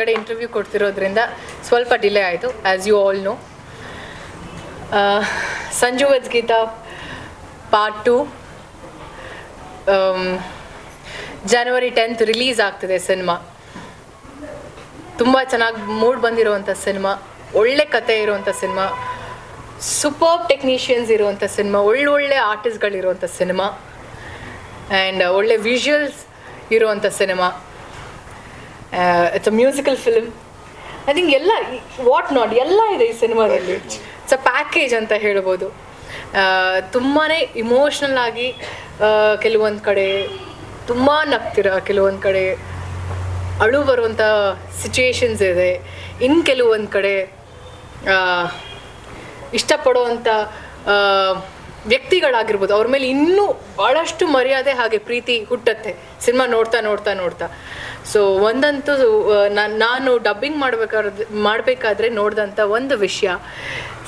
ಕಡೆ ಇಂಟರ್ವ್ಯೂ ಕೊಡ್ತಿರೋದ್ರಿಂದ ಸ್ವಲ್ಪ ಡಿಲೇ ಆಯಿತು. As you all know, Sanju with Geetha part 2 January 10th release ಆಗ್ತಿದೆ ಸಿನಿಮಾ. ತುಂಬ ಚೆನ್ನಾಗಿ ಮೂಡ್ ಬಂದಿರುವಂಥ ಸಿನಿಮಾ, ಒಳ್ಳೆ ಕತೆ ಇರುವಂಥ ಸಿನಿಮಾ, ಸೂಪರ್ ಟೆಕ್ನಿಷಿಯನ್ಸ್ ಇರುವಂಥ ಸಿನಿಮಾ, ಒಳ್ಳೊಳ್ಳೆ ಆರ್ಟಿಸ್ಟ್ಗಳಿರುವಂಥ ಸಿನಿಮಾ ಆ್ಯಂಡ್ ಒಳ್ಳೆ ವಿಜುವಲ್ಸ್ ಇರುವಂಥ cinema. It's a musical film. I think ಎಲ್ಲ ವಾಟ್ ನಾಟ್ ಎಲ್ಲ ಇದೆ ಈ ಸಿನಿಮಾದಲ್ಲಿ. ಇಟ್ಸ್ ಅ ಪ್ಯಾಕೇಜ್ ಅಂತ ಹೇಳ್ಬೋದು. ತುಂಬಾ ಇಮೋಷ್ನಲ್ ಆಗಿ ಕೆಲವೊಂದು ಕಡೆ ತುಂಬ ನಗ್ತೀರ, ಕೆಲವೊಂದು ಕಡೆ ಅಳು ಬರುವಂಥ ಸಿಚುಯೇಷನ್ಸ್ ಇದೆ, ಇನ್ನು ಕೆಲವೊಂದು ಕಡೆ ಇಷ್ಟಪಡುವಂಥ ವ್ಯಕ್ತಿಗಳಾಗಿರ್ಬೋದು, ಅವ್ರ ಮೇಲೆ ಇನ್ನೂ ಭಾಳಷ್ಟು ಮರ್ಯಾದೆ ಹಾಗೆ ಪ್ರೀತಿ ಹುಟ್ಟತ್ತೆ ಸಿನಿಮಾ ನೋಡ್ತಾ ನೋಡ್ತಾ ನೋಡ್ತಾ. ಸೊ ಒಂದಂತೂ ನಾನು ಡಬ್ಬಿಂಗ್ ಮಾಡಬೇಕಾದ್ರೆ ನೋಡಿದಂಥ ಒಂದು ವಿಷಯ,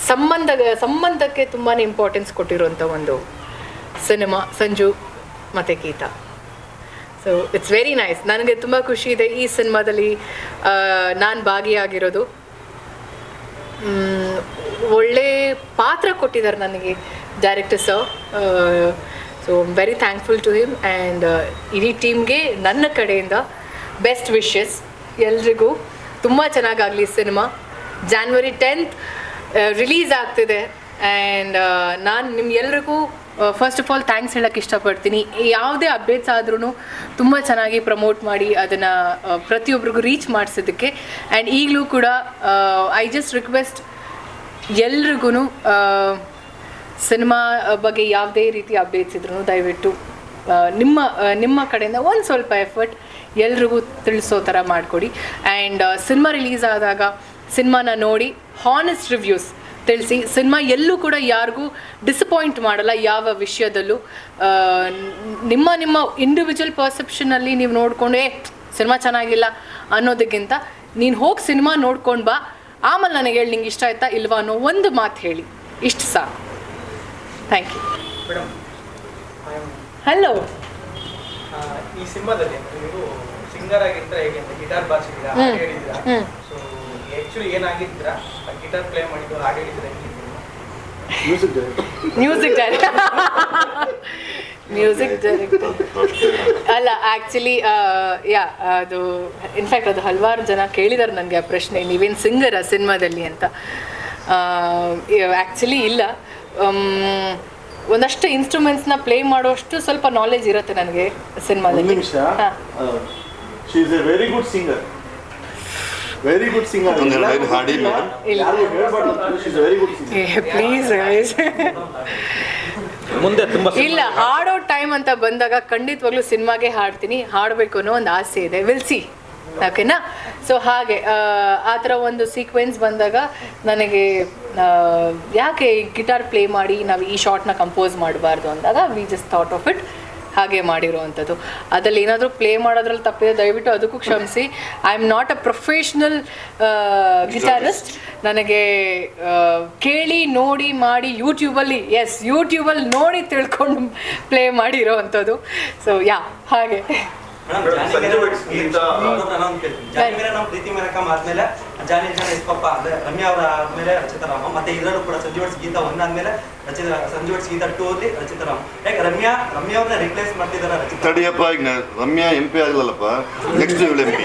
ಸಂಬಂಧಕ್ಕೆ ತುಂಬಾ ಇಂಪಾರ್ಟೆನ್ಸ್ ಕೊಟ್ಟಿರುವಂಥ ಒಂದು ಸಿನಿಮಾ ಸಂಜು ಮತ್ತು Geetha. So it's very nice. ನನಗೆ ತುಂಬ ಖುಷಿ ಇದೆ ಈ ಸಿನಿಮಾದಲ್ಲಿ ನಾನು ಭಾಗಿಯಾಗಿರೋದು. ಒಳ್ಳೆ ಪಾತ್ರ ಕೊಟ್ಟಿದ್ದಾರೆ ನನಗೆ director sir. So I am very thankful to him and ಇಡೀ ಟೀಮ್ಗೆ ನನ್ನ ಕಡೆಯಿಂದ ಬೆಸ್ಟ್ ವಿಶಸ್. ಎಲ್ರಿಗೂ ತುಂಬ ಚೆನ್ನಾಗಾಗಲಿ ಸಿನಿಮಾ. January 10th ರಿಲೀಸ್ ಆಗ್ತಿದೆ ಆ್ಯಂಡ್ ನಾನು ನಿಮ್ಗೆಲ್ರಿಗೂ ಫಸ್ಟ್ ಆಫ್ ಆಲ್ ಥ್ಯಾಂಕ್ಸ್ ಹೇಳೋಕ್ಕೆ ಇಷ್ಟಪಡ್ತೀನಿ. ಯಾವುದೇ ಅಪ್ಡೇಟ್ಸ್ ಆದ್ರೂ ತುಂಬ ಚೆನ್ನಾಗಿ ಪ್ರಮೋಟ್ ಮಾಡಿ ಅದನ್ನು ಪ್ರತಿಯೊಬ್ಬರಿಗೂ ರೀಚ್ ಮಾಡಿಸೋದಕ್ಕೆ. ಆ್ಯಂಡ್ ಈಗಲೂ ಕೂಡ ಐ ಜಸ್ಟ್ ರಿಕ್ವೆಸ್ಟ್ ಎಲ್ರಿಗೂ ಸಿನಿಮಾ ಬಗ್ಗೆ ಯಾವುದೇ ರೀತಿ ಅಪ್ಡೇಟ್ಸ್ ಇದ್ರೂ ದಯವಿಟ್ಟು ನಿಮ್ಮ ಕಡೆಯಿಂದ ಒಂದು ಸ್ವಲ್ಪ ಎಫರ್ಟ್ ಎಲ್ರಿಗೂ ತಿಳಿಸೋ ಥರ ಮಾಡಿಕೊಡಿ. ಆ್ಯಂಡ್ ಸಿನಿಮಾ ರಿಲೀಸ್ ಆದಾಗ ಸಿನಿಮಾನ ನೋಡಿ ಹಾನೆಸ್ಟ್ ರಿವ್ಯೂಸ್ ತಿಳಿಸಿ. ಸಿನಿಮಾ ಎಲ್ಲೂ ಕೂಡ ಯಾರಿಗೂ ಡಿಸಪಾಯಿಂಟ್ ಮಾಡಲ್ಲ ಯಾವ ವಿಷಯದಲ್ಲೂ. ನಿಮ್ಮ ಇಂಡಿವಿಜುವಲ್ ಪರ್ಸೆಪ್ಷನಲ್ಲಿ ನೀವು ನೋಡಿಕೊಂಡು ಸಿನಿಮಾ ಚೆನ್ನಾಗಿಲ್ಲ ಅನ್ನೋದಕ್ಕಿಂತ ನೀನು ಹೋಗಿ ಸಿನಿಮಾ ನೋಡ್ಕೊಂಡು ಬಾ, ಆಮೇಲೆ ನನಗೆ ಹೇಳಿ ನಿಂಗೆ ಇಷ್ಟ ಆಯ್ತಾ ಇಲ್ವಾ ಅನ್ನೋ ಒಂದು ಮಾತು ಹೇಳಿ, ಇಷ್ಟು ಸಾಕು. Thank you. ಹಲೋ. ಈ ಸಿನಿಮಾದಲ್ಲಿ ನೀವು ಸಿಂಗರ್ ಆಗಿದ್ರೆ ಹೇಗೆ ಅಂತ ಗಿಟಾರ್ ಬಾರಿಸಿದ್ದೀರಾ, ಹಾಡು ಹೇಳಿದ್ದೀರಾ. ಸೊ ಆ್ಯಕ್ಚುಲಿ ಏನಾಗಿದ್ದೀರಾ, ಗಿಟಾರ್ ಪ್ಲೇ ಮಾಡಿದ್ದು ಹಾಡು ಹೇಳಿದ್ರೆ ಮ್ಯೂಸಿಕ್ ಡೈರೆಕ್ಟರ್ ಅಲ್ಲ. ಆ್ಯಕ್ಚುಲಿ ಅದು ಇನ್ಫ್ಯಾಕ್ಟ್ ಅದು ಹಲವಾರು ಜನ ಕೇಳಿದಾರೆ ನನಗೆ ಆ ಪ್ರಶ್ನೆ, ನೀವೇನು ಸಿಂಗರಾ ಸಿನಿಮಾದಲ್ಲಿ ಅಂತ. ಆ್ಯಕ್ಚುಲಿ ಇಲ್ಲ, ಒಂದಷ್ಟು ಇನ್ಸ್ಟ್ರೂಮೆಂಟ್ಸ್ನ ಪ್ಲೇ ಮಾಡೋಷ್ಟು ಸ್ವಲ್ಪ ನಾಲೆಜ್ ಇರುತ್ತೆ ನನಗೆ ಸಿನಿಮಾದಲ್ಲಿ. ಪ್ಲೀಸ್ ಇಲ್ಲ, ಹಾಡೋ ಟೈಮ್ ಅಂತ ಬಂದಾಗ ಖಂಡಿತವಾಗ್ಲೂ ಸಿನಿಮಾಗೆ ಹಾಡ್ತೀನಿ. ಹಾಡಬೇಕು ಅನ್ನೋ ಒಂದು ಆಸೆ ಇದೆ. ವಿಲ್ ಸಿ, ಓಕೆನಾ? ಸೊ ಹಾಗೆ ಆ ಥರ ಒಂದು ಸೀಕ್ವೆನ್ಸ್ ಬಂದಾಗ ನನಗೆ ಯಾಕೆ ಗಿಟಾರ್ ಪ್ಲೇ ಮಾಡಿ ನಾವು ಈ ಶಾರ್ಟ್ನ ಕಂಪೋಸ್ ಮಾಡಬಾರ್ದು ಅಂದಾಗ we just thought of it, ಹಾಗೆ ಮಾಡಿರೋವಂಥದ್ದು. ಅದ್ರಲ್ಲಿ ಏನಾದರೂ ಪ್ಲೇ ಮಾಡೋದ್ರಲ್ಲಿ ತಪ್ಪಿದೆ ದಯವಿಟ್ಟು ಅದಕ್ಕೂ ಕ್ಷಮಿಸಿ. I am not a professional guitarist. ನನಗೆ ಕೇಳಿ ನೋಡಿ ಮಾಡಿ ಯೂಟ್ಯೂಬಲ್ಲಿ ನೋಡಿ ತಿಳ್ಕೊಂಡು ಪ್ಲೇ ಮಾಡಿರೋ ಅಂಥದ್ದು. ಸೊ ಹಾಗೆ ಪ್ರೀತಿ ಮೇರಕಂ ಆದ್ಮೇಲೆ ಜಾನಿ ಇಸ್ಪಪ್ಪ ರಮ್ಯಾ ಅವರ ಆದ್ಮೇಲೆ ರಚಿತಾರಾಮ, ಮತ್ತೆ ಇದರಲ್ಲೂ ಕೂಡ ಸಂಜು ವರ್ಸ್ ಗೀತಾ 1 ಆದ್ಮೇಲೆ ಸಂಜು ವರ್ಸ್ ಗೀತಾ 2 ಅಲ್ಲಿ ರಚಿತಾರಾಮ. ಯಾಕೆ ರಮ್ಯಾ ಅವ್ರನ್ನ ರಿಪ್ಲೇಸ್ ಮಾಡ್ತಿದಾರ? ತಡಿಯಪ್ಪ, ಈಗ ರಮ್ಯಾ MP ಆಗಲ್ಲಪ್ಪ, ನೆಕ್ಸ್ಟ್ ಇವಳು MP.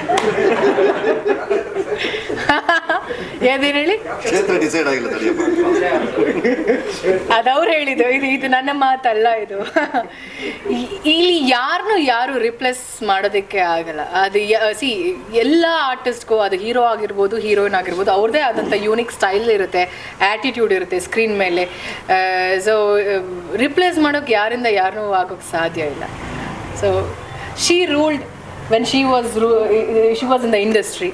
ಯಾವ್ದೇನು ಹೇಳಿ? ಕ್ಷೇತ್ರ ಡಿಸೈಡ್ ಆಗಿಲ್ಲ, ತಡಿಯಪ್ಪ. ಅದವ್ರು ಹೇಳಿದ್ದು, ಇದು ನನ್ನ ಮಾತಲ್ಲ. ಇದು ಇಲ್ಲಿ ಯಾರು ರಿಪ್ಲೇಸ್ ಮಾಡೋದಕ್ಕೆ ಆಗಲ್ಲ. ಅದು ಎಲ್ಲ ಆರ್ಟಿಸ್ಟ್ಗೂ, ಅದು ಹೀರೋ ಆಗಿರ್ಬೋದು ಹೀರೋಯಿನ್ ಆಗಿರ್ಬೋದು, ಅವ್ರದ್ದೇ ಆದಂಥ ಯೂನಿಕ್ ಸ್ಟೈಲ್ ಇರುತ್ತೆ, ಆ್ಯಟಿಟ್ಯೂಡ್ ಇರುತ್ತೆ ಸ್ಕ್ರೀನ್ ಮೇಲೆ. ಸೊ ರಿಪ್ಲೇಸ್ ಮಾಡೋಕ್ಕೆ ಯಾರಿಂದ ಯಾರನ್ನೂ ಆಗೋಕ್ಕೆ ಸಾಧ್ಯ ಇಲ್ಲ. So she ruled when she was in the industry.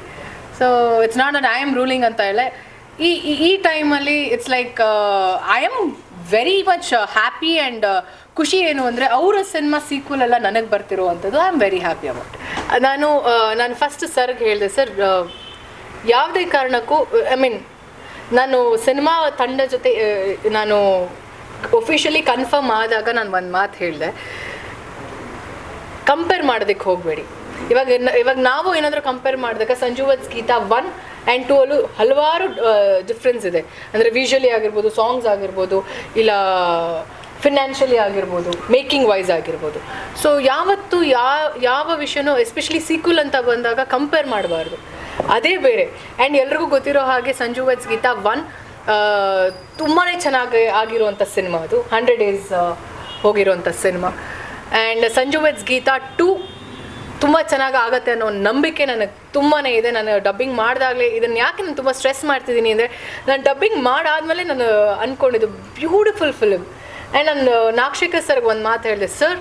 So it's not that I am ruling ಅಂತ ಹೇಳಿ ಈ ಟೈಮಲ್ಲಿ it's like I am very much happy and ಖುಷಿ ಏನು ಅಂದರೆ ಅವರ ಸಿನಿಮಾ ಸೀಕ್ವಲ್ ಎಲ್ಲ ನನಗೆ ಬರ್ತಿರೋವಂಥದ್ದು. I am very happy about. ನಾನು ಫಸ್ಟ್ ಸರ್ಗೆ ಹೇಳಿದೆ, ಸರ್ ಯಾವುದೇ ಕಾರಣಕ್ಕೂ ನಾನು ಸಿನಿಮಾ ತಂಡ ಜೊತೆ ನಾನು ಒಫಿಷಿಯಲಿ ಕನ್ಫರ್ಮ್ ಆದಾಗ ನಾನು ಒಂದು ಮಾತು ಹೇಳಿದೆ, ಕಂಪೇರ್ ಮಾಡೋದಕ್ಕೆ ಹೋಗಬೇಡಿ. ಇವಾಗ ನಾವು ಏನಾದರೂ ಕಂಪೇರ್ ಮಾಡಿದಾಗ ಸಂಜು ವತ್ಸ್ ಗೀತಾ 1 and 2 ಅಲ್ಲೂ ಹಲವಾರು ಡಿಫ್ರೆನ್ಸ್ ಇದೆ. ಅಂದರೆ ವಿಜುವಲಿ ಆಗಿರ್ಬೋದು, ಸಾಂಗ್ಸ್ ಆಗಿರ್ಬೋದು, ಇಲ್ಲ ಫಿನಾನ್ಷಿಯಲಿ ಆಗಿರ್ಬೋದು, ಮೇಕಿಂಗ್ ವೈಸ್ ಆಗಿರ್ಬೋದು. ಸೊ ಯಾವತ್ತು ಯಾವ ವಿಷಯನೂ ಎಸ್ಪೆಷಲಿ ಸೀಕ್ವಲ್ ಅಂತ ಬಂದಾಗ ಕಂಪೇರ್ ಮಾಡಬಾರ್ದು, ಅದೇ ಬೇರೆ. ಆ್ಯಂಡ್ ಎಲ್ರಿಗೂ ಗೊತ್ತಿರೋ ಹಾಗೆ ಸಂಜು ವತ್ಸ್ ಗೀತಾ 1 ತುಂಬಾ ಚೆನ್ನಾಗಿ ಆಗಿರುವಂಥ ಸಿನಿಮಾ, ಅದು 100 days ಹೋಗಿರುವಂಥ cinema. And Sanju weds Geetha 2 ತುಂಬ ಚೆನ್ನಾಗಿ ಆಗುತ್ತೆ ಅನ್ನೋ ಒಂದು ನಂಬಿಕೆ ನನಗೆ ತುಂಬಾ ಇದೆ. ನಾನು ಡಬ್ಬಿಂಗ್ ಮಾಡಿದಾಗಲೇ ಇದನ್ನು ಯಾಕೆ ನಾನು ತುಂಬ ಸ್ಟ್ರೆಸ್ ಮಾಡ್ತಿದ್ದೀನಿ ಅಂದರೆ, ನಾನು ಡಬ್ಬಿಂಗ್ ಮಾಡಾದಮೇಲೆ ನಾನು ಅಂದ್ಕೊಂಡಿದ್ದು ಬ್ಯೂಟಿಫುಲ್ ಫಿಲ್ಮ್. ಆ್ಯಂಡ್ ನಾನು ನಾಗಶೇಖರ್ ಸರ್ಗೆ ಒಂದು ಮಾತು ಹೇಳಿದೆ, ಸರ್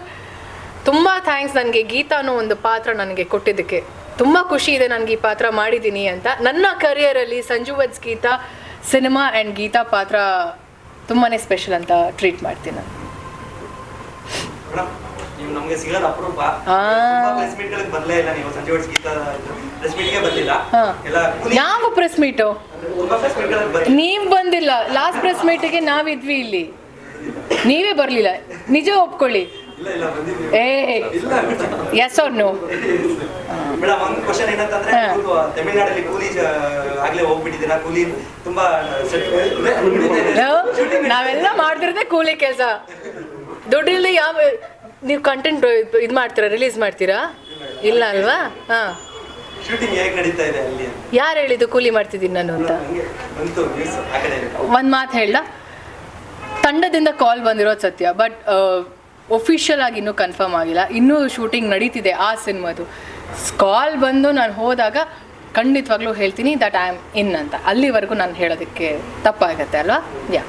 ತುಂಬ ಥ್ಯಾಂಕ್ಸ್ ನನಗೆ ಗೀತಾ ಅನ್ನೋ ಒಂದು ಪಾತ್ರ ನನಗೆ ಕೊಟ್ಟಿದ್ದಕ್ಕೆ. ತುಂಬ ಖುಷಿ ಇದೆ ನನಗೆ ಈ ಪಾತ್ರ ಮಾಡಿದ್ದೀನಿ ಅಂತ. ನನ್ನ ಕರಿಯರಲ್ಲಿ Sanju weds Geetha cinema and Geetha ಪಾತ್ರ ತುಂಬಾ ಸ್ಪೆಷಲ್ ಅಂತ ಟ್ರೀಟ್ ಮಾಡ್ತೀನಿ ನಾನು. ನೀವು ನಮಗೆ ಸಿಗೋದು ಅಪರೂಪ. ಪ್ರೆಸ್ ಮೀಟ್ ಗಳಿಗೆ ಬರಲೇ ಇಲ್ಲ ನೀವು. ಸಂಜೆ ವತ್ಸ್ ಗೀತಾ ಪ್ರೆಸ್ ಮೀಟ್ ಗೆ ಬಂದಿಲ್ಲ. ಯಾವ ಪ್ರೆಸ್ ಮೀಟು? ತುಂಬಾ ಪ್ರೆಸ್ ಮೀಟ್ ಗಳಿಗೆ ಬಂದಿಲ್ಲ. ನೀವು ಬಂದಿಲ್ಲ. ಲಾಸ್ಟ್ ಪ್ರೆಸ್ ಮೀಟಿಗೆ ನಾವಿದ್ವಿ ಇಲ್ಲಿ, ನೀವೇ ಬರಲಿಲ್ಲ. ನಿಜ ಒಪ್ಕೊಳ್ಳಿ. ಇಲ್ಲ ಬಂದಿದ್ದೀವಿ. Yes or no? ಮೇಡಮ್ ಒಂದು ಕ್ವಶನ್ ಏನಂತಂದ್ರೆ, ತಮಿಳ್ನಾಡಲ್ಲಿ ಕೂಲಿ ಆಗ್ಲೇ ಹೋಗ್ಬಿಟ್ಟಿದ್ದೀರಾ. ಕೂಲಿ ತುಂಬಾ ನಾವೆಲ್ಲ ಮಾಡ್ತಿರೋದೇ ಕೂಲಿ ಕೆಲಸ. ದುಡ್ಡಿಲ್ಲದೆ ಯಾವ ನೀವು ಕಂಟೆಂಟ್ ಇದು ಮಾಡ್ತೀರಾ, ರಿಲೀಸ್ ಮಾಡ್ತೀರಾ? ಇಲ್ಲ ಅಲ್ವಾ? ಹಾಂ. ಶೂಟಿಂಗ್ ಹೇಗೆ ನಡೀತಾ ಇದೆ ಅಲ್ಲಿ? ಯಾರು ಹೇಳಿದ್ದು ಕೂಲಿ ಮಾಡ್ತಿದ್ದೀನಿ ನಾನು ಅಂತ? ಒಂದು ಮಾತು ಹೇಳ, ತಂಡದಿಂದ ಕಾಲ್ ಬಂದಿರೋದು ಸತ್ಯ, ಬಟ್ ಒಫಿಷಿಯಲ್ ಆಗಿ ಇನ್ನೂ ಕನ್ಫರ್ಮ್ ಆಗಿಲ್ಲ. ಇನ್ನೂ ಶೂಟಿಂಗ್ ನಡೀತಿದೆ ಆ ಸಿನಿಮಾದು. ಕಾಲ್ ಬಂದು ನಾನು ಹೋದಾಗ ಖಂಡಿತವಾಗ್ಲೂ ಹೇಳ್ತೀನಿ ದಟ್ ಐ ಆಮ್ ಇನ್ ಅಂತ. ಅಲ್ಲಿವರೆಗೂ ನಾನು ಹೇಳೋದಕ್ಕೆ ತಪ್ಪಾಗತ್ತೆ ಅಲ್ವಾ? ಯಾ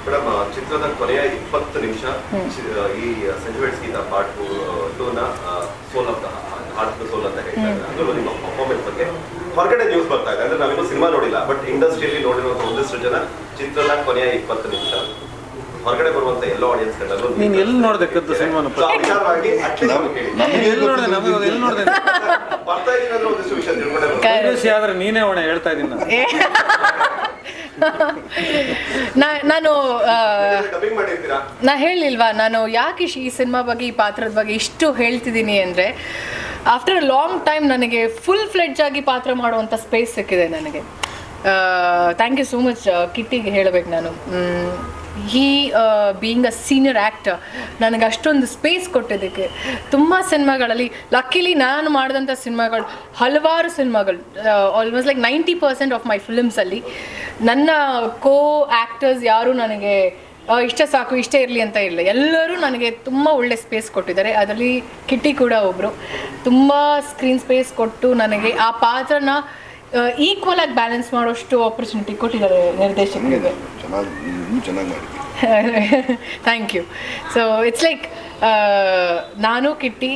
ಮೇಡಮ್, ಚಿತ್ರದ ಕೊನೆಯ 20 ನಿಮಿಷ ಈ ಸಂಜು ವತ್ಸ್ ಗೀತಾ ಪಾರ್ಟ್ 2ನ soul of the heart soul ಅಂತ ಹೇಳ್ತಾರೆ. ಅದು ನಿಮ್ಮ ಪರ್ಫಾರ್ಮೆನ್ಸ್ ಬಗ್ಗೆ ಹೊರಗಡೆ ನ್ಯೂಸ್ ಬರ್ತಾ ಇದೆ. ಅಂದ್ರೆ ನಾವಿನ್ನೂ ಸಿನಿಮಾ ನೋಡಿಲ್ಲ, ಬಟ್ ಇಂಡಸ್ಟ್ರಿಯಲ್ಲಿ ನೋಡಿರುವಂತ ಒಂದಷ್ಟು ಜನ ಚಿತ್ರದ ಕೊನೆಯ 20 ನಿಮಿಷ ಹೊರಗಡೆ ಬರುವಂತ ಎಲ್ಲ ಆಡಿಯನ್ಸ್ ಗಳಲ್ಲೂ ನೀನು ಎಲ್ಲಿ ನೋಡಿದೆ ಕದ್ದು ಸಿನಿಮಾನ? ವಿಚಾರವಾಗಿ ಎಲ್ಲಿ ನೋಡಿದೆ? ನಮಗೆ ಎಲ್ಲಿ ನೋಡಿದೆ? ಬರ್ತಾ ಇದೀನಿ ಅಂದ್ರೆ ಒಂದಿಷ್ಟು ವಿಷಯ ತಿಳ್ಕೊಂಡೆ ಆದ್ರೆ ನೀನೇ ಒಣ ಹೇಳ್ತಾ ಇದ್ದೀನಿ ನಾನು ಡಬ್ಬಿಂಗ್ ಮಾಡಿರ್ತೀರಾ? ನಾ ಹೇಳಿಲ್ವಾ ನಾನು ಯಾಕೆ ಈ ಸಿನಿಮಾ ಬಗ್ಗೆ, ಈ ಪಾತ್ರದ ಬಗ್ಗೆ ಇಷ್ಟು ಹೇಳ್ತಿದ್ದೀನಿ ಅಂದರೆ, ಆಫ್ಟರ್ ಅ ಲಾಂಗ್ ಟೈಮ್ ನನಗೆ ಫುಲ್ ಫ್ಲೆಡ್ಜ್ ಆಗಿ ಪಾತ್ರ ಮಾಡುವಂಥ ಸ್ಪೇಸ್ ಸಿಕ್ಕಿದೆ ನನಗೆ. ಥ್ಯಾಂಕ್ ಯು ಸೋ ಮಚ್ ಕಿಟ್ಟಿಗೆ ಹೇಳಬೇಕು ನಾನು. ಹೀ ಬೀಯಿಂಗ್ ಅ ಸೀನಿಯರ್ ಆ್ಯಕ್ಟರ್ ನನಗೆ ಅಷ್ಟೊಂದು ಸ್ಪೇಸ್ ಕೊಟ್ಟಿದ್ದಕ್ಕೆ. ತುಂಬ ಸಿನಿಮಾಗಳಲ್ಲಿ ಲಕ್ಕಿಲಿ ನಾನು ಮಾಡಿದಂಥ ಸಿನಿಮಾಗಳು, ಹಲವಾರು ಸಿನಿಮಾಗಳು, ಆಲ್ಮೋಸ್ಟ್ ಲೈಕ್ 90% ಆಫ್ ಮೈ ಫಿಲ್ಮ್ಸಲ್ಲಿ ನನ್ನ ಕೋ ಆ್ಯಕ್ಟರ್ಸ್ ಯಾರೂ ನನಗೆ ಇಷ್ಟ ಸಾಕು, ಇಷ್ಟೇ ಇರಲಿ ಅಂತ ಇಲ್ಲ. ಎಲ್ಲರೂ ನನಗೆ ತುಂಬ ಒಳ್ಳೆ ಸ್ಪೇಸ್ ಕೊಟ್ಟಿದ್ದಾರೆ. ಅದರಲ್ಲಿ ಕಿಟ್ಟಿ ಕೂಡ ಒಬ್ಬರು. ತುಂಬ ಸ್ಕ್ರೀನ್ ಸ್ಪೇಸ್ ಕೊಟ್ಟು ನನಗೆ ಆ ಪಾತ್ರನ ಈಕ್ವಲ್ ಆಗಿ ಬ್ಯಾಲೆನ್ಸ್ ಮಾಡೋಷ್ಟು ಆಪರ್ಚುನಿಟಿ ಕೊಟ್ಟಿದ್ದಾರೆ ನಿರ್ದೇಶಕರಿಗೆ. ಚೆನ್ನಾಗಿ ಮಾಡಿದ್ದೀವಿ. Thank you. So it's like ನಾನು ಕಿಟ್ಟಿ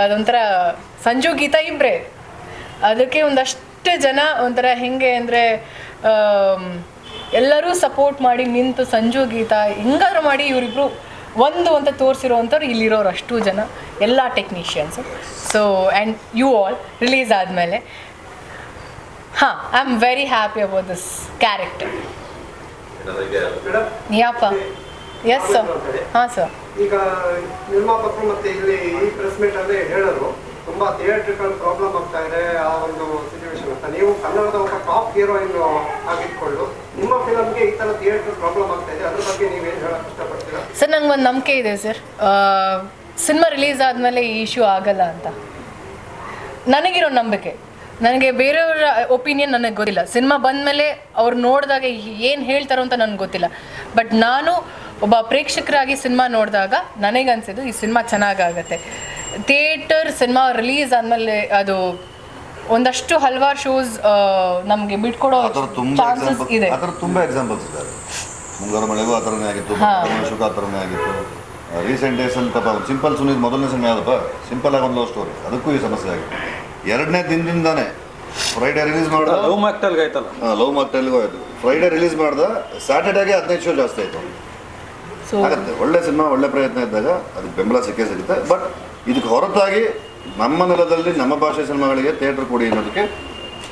ಅದೊಂಥರ ಸಂಜು ಗೀತಾ ಇಬ್ಬರೇ. ಅದಕ್ಕೆ ಒಂದಷ್ಟು ಜನ ಒಂಥರ ಹೆಂಗೆ ಅಂದರೆ ಎಲ್ಲರೂ ಸಪೋರ್ಟ್ ಮಾಡಿ ನಿಂತು ಸಂಜು ಗೀತಾ ಹೆಂಗಾದ್ರೂ ಮಾಡಿ ಇವರಿಬ್ರು ಒಂದು ಅಂತ ತೋರಿಸಿರೋವಂಥವ್ರು ಇಲ್ಲಿರೋರು ಅಷ್ಟು ಜನ, ಎಲ್ಲ technicians. So and you all release ಆದಮೇಲೆ I am very happy about this character. ಯಾಪ? Yes sir. ಹಾಂ ಸರ್. ಈಗ ನಿರ್ಮಾಪಕರು ಮತ್ತೆ ಇಲ್ಲಿ ಈ ಪ್ರೆಸ್ ಮೀಟ್ ಅಲ್ಲಿ ಹೇಳೋರು ತುಂಬಾ ಥಿಯೇಟ್ರಿಕಲ್ ಪ್ರಾಬ್ಲಮ್ ಆಗ್ತಾ ಇದೆ ಆ ಒಂದು ಸಿಚುವೇಶನ್ ಅಂತ. ನೀವು ಕನ್ನಡದ ಒಬ್ಬ ಟಾಪ್ ಹೀರೋಯಿನ್ ಆಗಿಟ್ಕೊಂಡು ನಿಮ್ಮ ಫಿಲಮ್ಗೆ ಈ ತರ ಥಿಯೇಟ್ರಿಕಲ್ ಪ್ರಾಬ್ಲಮ್ ಆಗ್ತಾ ಇದೆ, ಅದ್ರ ಬಗ್ಗೆ ನೀವೇನು ಹೇಳಕ್ ಇಷ್ಟಪಡ್ತೀರಾ? ಸರ್ ನಂಗೊಂದು ನಂಬಿಕೆ ಇದೆ ಸರ್, ಸಿನಿಮಾ ರಿಲೀಸ್ ಆದಮೇಲೆ ಈ ಇಶ್ಯೂ ಆಗಲ್ಲ ಅಂತ ನನಗಿರೋ ನಂಬಿಕೆ. ನನಗೆ ಬೇರೆಯವರ ಒಪಿನಿಯನ್ ನನಗೆ ಗೊತ್ತಿಲ್ಲ. ಸಿನಿಮಾ ಬಂದಮೇಲೆ ಅವ್ರು ನೋಡಿದಾಗ ಏನು ಹೇಳ್ತಾರೋ ಅಂತ ನನಗೆ ಗೊತ್ತಿಲ್ಲ. ಬಟ್ ನಾನು ಒಬ್ಬ ಪ್ರೇಕ್ಷಕರಾಗಿ ಸಿನಿಮಾ ನೋಡಿದಾಗ ನನಗನ್ಸಿದ್ದು ಈ ಸಿನಿಮಾ ಚೆನ್ನಾಗಾಗತ್ತೆ. ಥಿಯೇಟರ್ ಸಿನಿಮಾ ರಿಲೀಸ್ ಆದಮೇಲೆ ಅದು ಒಂದಷ್ಟು ಹಲವಾರು ಶೋಸ್ ನಮಗೆ ಬಿಟ್ಕೊಡೋ ಚಾನ್ಸಸ್ ಇದೆ. ಆ ಥರ ತುಂಬ ಎಕ್ಸಾಂಪಲ್ಸ್ ಇದ್ದಾರೆ. ಮುಂಗಾರು ಮಳೆಗೂ ಆ ಥರನೇ ಆಗಿತ್ತು, ಶುಕ ಆ ಥರನೇ ಆಗಿತ್ತು. ರೀಸೆಂಟ್ ಡೇಸಲ್ಲಿ ಪಾಪ ಸಿಂಪಲ್ ಸುನೀಲ್ ಮೊದಲನೇ ಸಿನಿಮಾ ಯಾವುದಪ್ಪ, ಸಿಂಪಲ್ ಆಗಿ ಒಂದು ಲವ್ ಸ್ಟೋರಿ, ಅದಕ್ಕೂ ಈ ಸಮಸ್ಯೆ ಆಗಿತ್ತು. ಎರಡನೇ ದಿನದಿಂದಾನೆ ಫ್ರೈಡೇ ರಿಲೀಸ್ ಮಾಡ್ದ, ಲವ್ ಮಾಕ್ಟೆಲ್ಗೆ ಆಯ್ತಲ್ಲ, ಲವ್ ಮಾಕ್ಟೆಲ್ಗೂ ಆಯಿತು. ಫ್ರೈಡೇ ರಿಲೀಸ್ ಮಾಡ್ದ, ಸ್ಯಾಟರ್ಡೇಗೆ 15 ಶೋ ಜಾಸ್ತಿ ಆಯಿತು. ಆಗುತ್ತೆ, ಒಳ್ಳೆ ಸಿನಿಮಾ ಒಳ್ಳೆ ಪ್ರಯತ್ನ ಇದ್ದಾಗ ಅದಕ್ಕೆ ಬೆಂಬಲ ಸಿಕ್ಕೇ ಸಿಗುತ್ತೆ. ಬಟ್ ಇದಕ್ಕೆ ಹೊರತಾಗಿ ನಮ್ಮ ನೆಲದಲ್ಲಿ ನಮ್ಮ ಭಾಷೆ ಸಿನಿಮಾಗಳಿಗೆ ಥಿಯೇಟರ್ ಕೊಡಿ ಅನ್ನೋದಕ್ಕೆ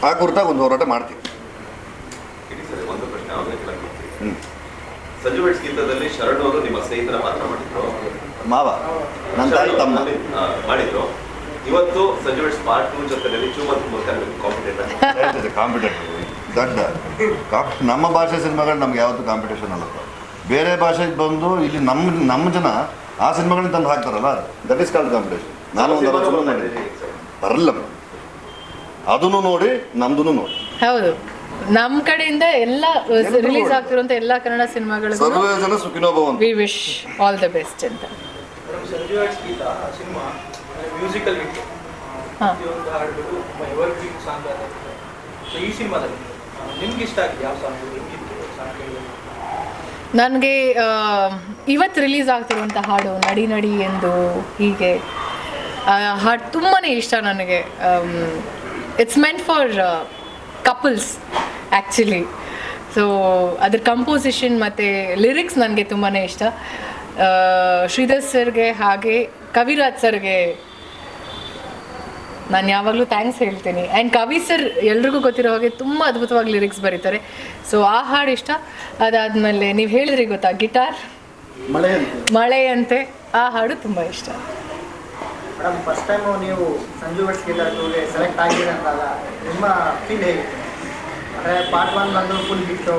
ಆ ಕುರಿತಾಗಿ ಒಂದು ಹೋರಾಟ ಮಾಡ್ತೀವಿ. ಒಂದು ಪ್ರಶ್ನೆ ಅವರಿಗೆ ಕೇಳಕ್ಕೆ. ಸಂಜು ವತ್ಸ್ ಗೀತಾದಲ್ಲಿ ಶರಣ್ ಅವರು ನಿಮ್ಮ ಸ್ನೇಹಿತರ ಪಾತ್ರ ಮಾಡಿದ್ರು, ಮಾವ, ನನ್ನ ತಾಯಿ ತಮ್ಮ ಮಾಡಿದ್ರು. ಇವತ್ತು ಸಂಜು ವೆಡ್ಸ್ ಪಾರ್ಟ್ 2 ಜೊತೆಯಲ್ಲಿ ಚೂ ಮತ್ತು ಮುರ್ಕನ್ ಕಾಂಪಿಟೇಟರ್ ಕಾಂಪಿಟೇಟಿವ್ ದೊಡ್ಡ ನಮ್ಮ ಭಾಷೆ ಸಿನಿಮಾಗಳು ನಮ್ಗೆ ಯಾವತ್ತೂ ಕಾಂಪಿಟೇಷನ್ ಅಲ್ಲಪ್ಪ. ಬೇರೆ ಭಾಷೆಗೆ ಬಂದು ಇಲ್ಲಿ ನಮ್ಮ ಜನ ಆ ಸಿನಿಮಾಗಳನ್ನ ತಂದು ಹಾಕ್ತಾರಲ್ಲ, ದಟ್ ಈಸ್ ಕಾಲ್ಡ್ ಕಾಂಪಿಟೇಷನ್. ನಾನು ಒಂದು ಬರಲ್ಲ, ಅದನ್ನು ನೋಡಿ ನಮ್ದು ನೋಡಿ. ಹೌದು, ನಮ್ಮ ಕಡೆಯಿಂದ ಎಲ್ಲ ರಿಲೀಸ್ ಆಗ್ತಿರುವಂತ ಎಲ್ಲ ಕನ್ನಡ ಸಿನಿಮಾಗಳು ಸರ್ವೇ ಜನ ಸುಖಿನೋ ಭವಂತು. We wish all the best ಅಂತ. ಸಂಜು ವೆಡ್ಸ್ ಗೀತ ಸಿನಿಮಾ ಮ್ಯೂಸಿಕಲ್ ಹಿಟ್, ಒಂದು ಹಾಡ್ಬಿಟ್ಟು ಎವರ್ ಗ್ರೀನ್ ಸಾಂಗ್ ಆಗುತ್ತೆ. ಸೊ ಈ ಸಿನಿಮಾದಲ್ಲಿ ನಿಮ್ಗೆ ಇಷ್ಟ ಆಗಿದೆ ಯಾವ ಸಾಂಗ್? ಹೆಂಗಿತ್ತು ಸಾಂಗ್ ಕೇಳಿದ್ರೆ? ನನಗೆ ಇವತ್ತು ರಿಲೀಸ್ ಆಗ್ತಿರುವಂಥ ಹಾಡು ನಡಿ ನಡಿ ಎಂದು, ಹೀಗೆ ಹಾಡು ತುಂಬಾ ಇಷ್ಟ ನನಗೆ. It's meant for couples actually. So ಅದ್ರ ಕಂಪೋಸಿಷನ್ ಮತ್ತು ಲಿರಿಕ್ಸ್ ನನಗೆ ತುಂಬಾ ಇಷ್ಟ. ಶ್ರೀಧರ್ ಸರ್ಗೆ ಹಾಗೆ ಕವಿರಾಜ್ ಸರ್ಗೆ ನಾನು ಯಾವಾಗಲೂ ಥ್ಯಾಂಕ್ಸ್ ಹೇಳ್ತೀನಿ. ಆ್ಯಂಡ್ ಕವಿ ಸರ್ ಎಲ್ರಿಗೂ ಗೊತ್ತಿರೋ ಹಾಗೆ ತುಂಬ ಅದ್ಭುತವಾಗಿ ಲಿರಿಕ್ಸ್ ಬರೀತಾರೆ. ಸೊ ಆ ಹಾಡು ಇಷ್ಟ. ಅದಾದಮೇಲೆ ನೀವು ಹೇಳಿದ್ರಿ ಗೊತ್ತಾ, ಗಿಟಾರ್ ಮಳೆಯಂತೆ, ಆ ಹಾಡು ತುಂಬ ಇಷ್ಟ. ಮೇಡಮ್, ಫಸ್ಟ್ ಟೈಮು ನೀವು ಸಂಜು ವೆಡ್ಸ್ ಗೀತ ಟೂಗೆ ಸೆಲೆಕ್ಟ್ ಆಗಿದೆ ಅಂತಲ್ಲ, ನಿಮ್ಮ ಫೀಲ್ ಹೇಗಿತ್ತು? ಅಂದರೆ ಪಾರ್ಟ್ 1 ಬಂದು ಫುಲ್ ಹಿಟ್ಟು,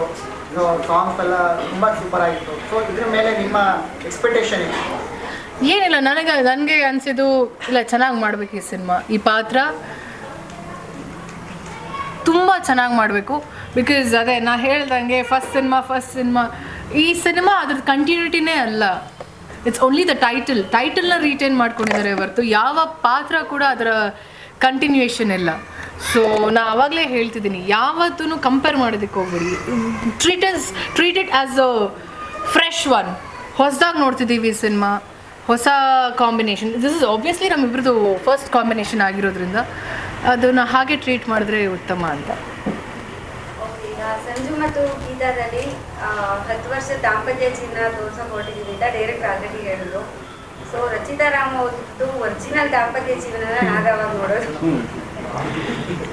ಸಾಂಗ್ಸ್ ಎಲ್ಲ ತುಂಬ ಸೂಪರ್ ಆಗಿತ್ತು. ಸೊ ಇದ್ರ ಮೇಲೆ ನಿಮ್ಮ ಎಕ್ಸ್ಪೆಕ್ಟೇಷನ್ ಏನು? ಏನಿಲ್ಲ, ನನಗೆ ಅನಿಸಿದ್ದು ಇಲ್ಲ, ಚೆನ್ನಾಗಿ ಮಾಡಬೇಕು ಈ ಸಿನಿಮಾ. ಈ ಪಾತ್ರ ತುಂಬ ಚೆನ್ನಾಗಿ ಮಾಡಬೇಕು. ಬಿಕಾಸ್ ಅದೇ ನಾ ಹೇಳ್ದಂಗೆ ಫಸ್ಟ್ ಸಿನಿಮಾ ಈ ಸಿನಿಮಾ ಅದ್ರದ್ದು ಕಂಟಿನ್ಯೂಟಿನೇ ಅಲ್ಲ. ಇಟ್ಸ್ ಓನ್ಲಿ ದ ಟೈಟಲ್ನ ರೀಟೈನ್ ಮಾಡ್ಕೊಂಡಿದ್ದಾರೆ ಹೊರತು ಯಾವ ಪಾತ್ರ ಕೂಡ ಅದರ ಕಂಟಿನ್ಯೂಯೇಷನ್ ಇಲ್ಲ. ಸೊ ನಾ ಆವಾಗಲೇ ಹೇಳ್ತಿದ್ದೀನಿ, ಯಾವತ್ತೂ ಕಂಪೇರ್ ಮಾಡೋದಕ್ಕೆ ಹೋಗ್ಬಿಡಿ. Treat it as a fresh one. ಹೊಸದಾಗಿ ನೋಡ್ತಿದ್ದೀವಿ ಈ ಸಿನಿಮಾ, ಹೊಸ ಕಾಂಬಿನೇಷನ್. ದಿಸ್ ಇಸ್ ಆಬ್ವಿಯಸ್ಲಿ ನಮ್ಮಿಬ್ರದ್ದು ಫಸ್ಟ್ ಕಾಂಬಿನೇಷನ್ ಆಗಿರೋದ್ರಿಂದ ಅದನ್ನು ಹಾಗೆ ಟ್ರೀಟ್ ಮಾಡಿದ್ರೆ ಉತ್ತಮ ಅಂತ. ಈಗ ಸಂಜು ಮತ್ತು ಗೀತಾದಲ್ಲಿ 10 ವರ್ಷ ದಾಂಪತ್ಯ ಜೀವನ ತೋರ್ಸೋಕೆ ಹೊರಟಿದ್ದೀವಿ ಅಂತ ಡೈರೆಕ್ಟ್ ಆಲ್ರೆಡಿ ಹೇಳಿದ್ರು. ಸೊ ರಚಿತಾ ರಾಮ್ ಅವ್ರದ್ದು ಒರಿಜಿನಲ್ ದಾಂಪತ್ಯ ಜೀವನ ನಾಗಾವಾಗ ನೋಡೋದು.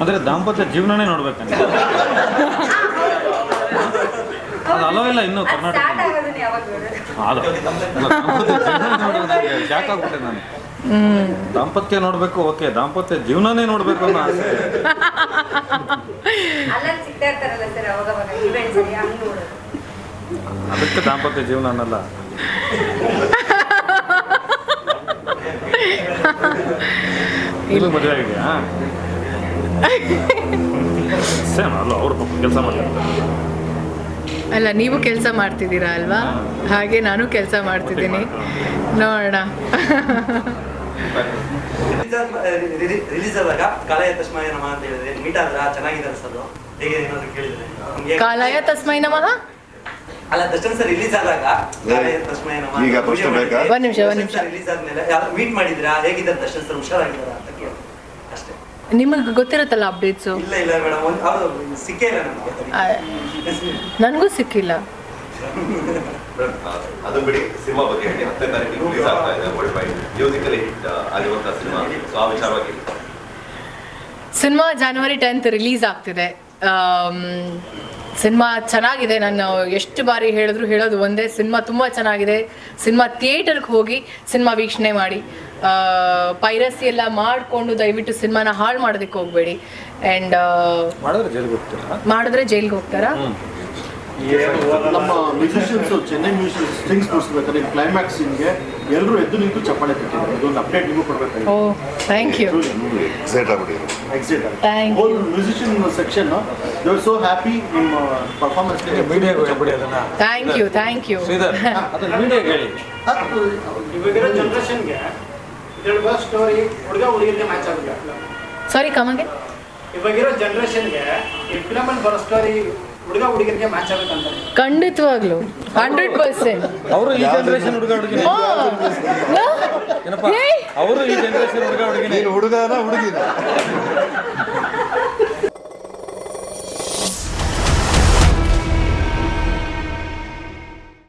ಅಂದರೆ ದಾಂಪತ್ಯ ಜೀವನನೇ ನೋಡ್ಬೇಕಂತ ಅದು ಅಲ್ಲವಿಲ್ಲ ಇನ್ನು ಕರ್ನಾಟಕ ಸ್ಟಾರ್ಟ್ ಆಗೋದನ್ನ ಯಾವಾಗ ನೋಡೋದು? ಶಾಕ್ ಆಗ್ಬಿಟ್ಟೆ ನಾನು. ದಾಂಪತ್ಯ ನೋಡ್ಬೇಕು, ಓಕೆ, ದಾಂಪತ್ಯ ಜೀವನನೇ ನೋಡ್ಬೇಕು ಅನ್ನೋ ಆಸೆ. ಅಲ್ಲಲ್ಲಿ ಸಿಗ್ತಾ ಇರ್ತಾರಲ್ಲ ಸರ್ ಅವಾಗ ಇವೆಂಟ್ಸ್, ಹಂಗೆ ನೋಡೋದು. ಅದಕ್ಕೆ ದಾಂಪತ್ಯ ಜೀವನ ಅನ್ನಲ್ಲ. ಇದು ಮದುವೆ ಆಗಿದೆಯಾ? ಸೇಮ್ ಅಲ್ಲ, ಅವ್ರ ಕೆಲಸ ಮಾಡ್ತಾರೆ. ಅಲ್ಲ, ನೀವು ಕೆಲಸ ಮಾಡ್ತಿದ್ದೀರಾ ಅಲ್ವಾ, ಹಾಗೆ ನಾನು ಕೆಲಸ ಮಾಡ್ತಿದ್ದೀನಿ. ನೋಡೋಣ. ರಿಲೀಸ್ ಆದಾಗ ಕಾಲಯ ತಸ್ಮಯ ನಮಃ ಅಂತ ಹೇಳಿದ್ರೆ ಮೀಟ್ ಆದ್ರ ಚೆನ್ನಾಗಿದೆ ಅನ್ಸೋದು. ಹೇಗೆ ಏನಾದ್ರು ಕೇಳಿದ್ರೆ ಕಾಲಯ ತಸ್ಮೈ ನಮಃ ಅಲ್ಲ, ದರ್ಶನ್ ಸರ್ ರಿಲೀಸ್ ಆದಾಗ ಕಾಲಯ ತಸ್ಮಯ ನಮಃ ಈಗ ಪ್ರಶ್ನೆ ಬೇಕಾ? ಒಂದ್ ನಿಮಿಷ ರಿಲೀಸ್ ಆದ್ಮೇಲೆ ಯಾರು ಮೀಟ್ ಮಾಡಿದ್ರಾ, ಹೇಗಿದ್ದಾರೆ ದರ್ಶನ್ ಸರ್, ಹುಷಾರಾಗಿದ್ದಾರಾ ಅಂತ ಕೇಳಿ ಅಷ್ಟೇ. ನಿಮಗೆ ಗೊತ್ತಿರುತ್ತಲ್ಲ ಅಪ್ಡೇಟ್ಸು? ಇಲ್ಲ ಮೇಡಮ್, ಅವ್ರು ಸಿಕ್ಕೇ ಇಲ್ಲ ನಮಗೆ. ನನಗೂ ಸಿಕ್ಕಿಲ್ಲ. ಅದು ಬಿಡಿ, ಸಿನಿಮಾ ಬಗ್ಗೆ ಹೇಳಿ. 10ನೇ ತಾರೀಕಿಗೆ ರಿಲೀಸ್ ಆಗ್ತಾ ಇದೆ ವರ್ಲ್ಡ್ ವೈಡ್ ಮ್ಯೂಸಿಕಲಿ ಹಿಟ್ ಆಗಿರುವಂತಹ ಸಿನಿಮಾ. ಸೊ ಆ ವಿಚಾರವಾಗಿ ಸಿನಿಮಾ January 10th ರಿಲೀಸ್ ಆಗ್ತಿದೆ. ಸಿನಿಮಾ ಚೆನ್ನಾಗಿದೆ. ನಾನು ಎಷ್ಟು ಬಾರಿ ಹೇಳೋದು ಒಂದೇ, ಸಿನಿಮಾ ತುಂಬ ಚೆನ್ನಾಗಿದೆ. ಸಿನಿಮಾ ಥಿಯೇಟರ್ಗೆ ಹೋಗಿ ಸಿನಿಮಾ ವೀಕ್ಷಣೆ ಮಾಡಿ. ಪೈರಸಿ ಎಲ್ಲ ಮಾಡಿಕೊಂಡು ದಯವಿಟ್ಟು ಸಿನಿಮಾನ ಹಾಳು ಮಾಡೋದಕ್ಕೆ ಹೋಗಬೇಡಿ. ಆ್ಯಂಡ್ ಮಾಡಿದ್ರೆ ಜೈಲ್ಗೆ ಹೋಗ್ತಾರಾ? ನಮ್ಮ ಮ್ಯೂಸಿಷಿಯನ್ಸ್, ಚೆನ್ನೈ ಮ್ಯೂಸಿಷಿಯನ್ಸ್ ಸ್ಟ್ರಿಂಗ್ಸ್ ನುಡಿಸ್ಬೇಕಾದ್ರೆ ಕ್ಲೈಮ್ಯಾಕ್ಸ್ ಸೀನ್ಗೆ ಎಲ್ಲರೂ ಎದ್ದು ನಿಂತು ಚಪ್ಪಾಳೆ ತಟ್ಟಿದ್ದಾರೆ. ಇದೊಂದು ಅಪ್ಡೇಟ್ ನಿಮಗೂ ಕೊಡಬೇಕಾಗಿದೆ. Oh, thank you. ಎಕ್ಸೈಟ್ ಆಗ್ಬಿಟ್ಟಿದ್ರು. Thank you. Musician section they are so happy ನಿಮ್ಮ ಪರ್ಫಾರ್ಮೆನ್ಸ್. Thank you. ಶ್ರೀಧರ್, ಅದನ್ನ ಮೀಡಿಯಾಗೆ ಹೇಳಿ. ಇವಾಗಿರೋ ಜನರೇಷನ್ಗೆ ಇದರ ಸ್ಟೋರಿ ಹುಡುಗ ಹುಡುಗಿರಿಗೆ ಮ್ಯಾಚ್ ಆಗುತ್ತೆ. ಸಾರಿ, ಕಮಗೆ. ಇವಾಗಿರೋ ಜನರೇಷನ್ಗೆ ಈ ಫಿಲಮಲ್ಲಿ ಬರೋ ಸ್ಟೋರಿ ಹುಡುಗ ಹುಡುಗಿರಿಗೆ ಮ್ಯಾಚ್ ಆಗುತ್ತಂತ. ಖಂಡಿತವಾಗ್ಲು 100%. ಅವರು ಈ ಜನರೇಷನ್ ಹುಡುಗ ಹುಡುಗಿನೇ ಏನಪ್ಪ, ಅವರು ಈ ಜನರೇಷನ್ ಹುಡುಗ ಹುಡುಗಿನೇ. ಹುಡುಗನ ಹುಡುಗಿನ